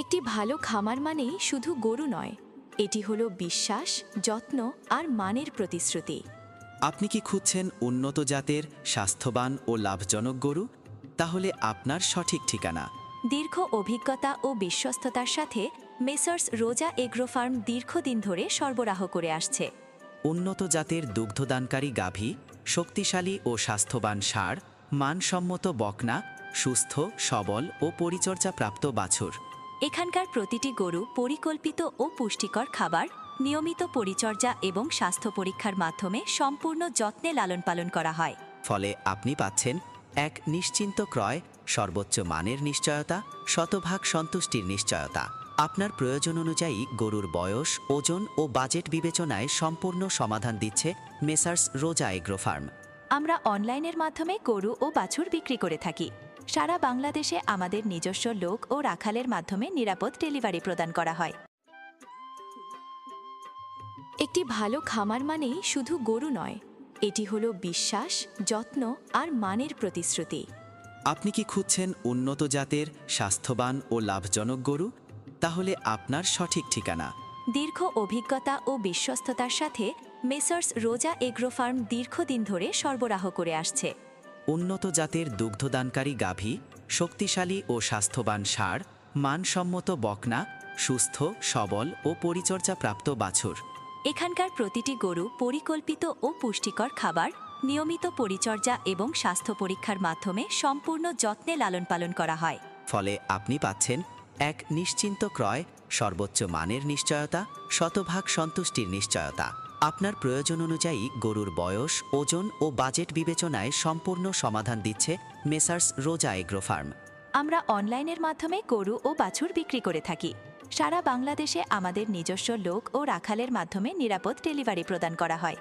একটি ভালো খামার মানেই শুধু গরু নয়, এটি হলো বিশ্বাস, যত্ন আর মানের প্রতিশ্রুতি। আপনি কি খুঁজছেন উন্নত জাতের স্বাস্থ্যবান ও লাভজনক গরু? তাহলে আপনার সঠিক ঠিকানা। দীর্ঘ অভিজ্ঞতা ও বিশ্বস্ততার সাথে মেসার্স রোজা এগ্রো ফার্ম দীর্ঘদিন ধরে সরবরাহ করে আসছে। উন্নত জাতের দুগ্ধদানকারী গাভী, শক্তিশালী ও স্বাস্থ্যবান ষাঁড়, মানসম্মত বকনা, সুস্থ, সবল ও পরিচর্যাপ্রাপ্ত বাছুর। এখানকার প্রতিটি গরু পরিকল্পিত ও পুষ্টিকর খাবার, নিয়মিত পরিচর্যা এবং স্বাস্থ্য পরীক্ষার মাধ্যমে সম্পূর্ণ যত্নে লালন পালন করা হয়। ফলে আপনি পাচ্ছেন এক নিশ্চিন্ত ক্রয়, সর্বোচ্চ মানের নিশ্চয়তা, শতভাগ সন্তুষ্টির নিশ্চয়তা। আপনার প্রয়োজন অনুযায়ী গরুর বয়স, ওজন ও বাজেট বিবেচনায় সম্পূর্ণ সমাধান দিচ্ছে মেসার্স রোজা এগ্রো ফার্ম। আমরা অনলাইনের মাধ্যমে গরু ও বাছুর বিক্রি করে থাকি। সারা বাংলাদেশে আমাদের নিজস্ব লোক ও রাখালের মাধ্যমে নিরাপদ ডেলিভারি প্রদান করা হয়। একটি ভালো খামার মানেই শুধু গরু নয়, এটি হলো বিশ্বাস, যত্ন আর মানের প্রতিশ্রুতি। আপনি কি খুঁজছেন উন্নত জাতের স্বাস্থ্যবান ও লাভজনক গরু? তাহলে আপনার সঠিক ঠিকানা। দীর্ঘ অভিজ্ঞতা ও বিশ্বস্ততার সাথে মেসার্স রোজা এগ্রো ফার্ম দীর্ঘদিন ধরে সরবরাহ করে আসছে। উন্নত জাতের দুগ্ধদানকারী গাভী, শক্তিশালী ও স্বাস্থ্যবান ষাঁড়, মানসম্মত বকনা, সুস্থ, সবল ও পরিচর্যাপ্রাপ্ত বাছুর। এখানকার প্রতিটি গরু পরিকল্পিত ও পুষ্টিকর খাবার, নিয়মিত পরিচর্যা এবং স্বাস্থ্য পরীক্ষার মাধ্যমে সম্পূর্ণ যত্নে লালন পালন করা হয়। ফলে আপনি পাচ্ছেন এক নিশ্চিন্ত ক্রয়, সর্বোচ্চ মানের নিশ্চয়তা, শতভাগ সন্তুষ্টির নিশ্চয়তা। আপনার প্রয়োজন অনুযায়ী গরুর বয়স, ওজন ও বাজেট বিবেচনায় সম্পূর্ণ সমাধান দিচ্ছে মেসার্স রোজা এগ্রো ফার্ম। আমরা অনলাইনের মাধ্যমে গরু ও বাছুর বিক্রি করে থাকি। সারা বাংলাদেশে আমাদের নিজস্ব লোক ও রাখালের মাধ্যমে নিরাপদ ডেলিভারি প্রদান করা হয়।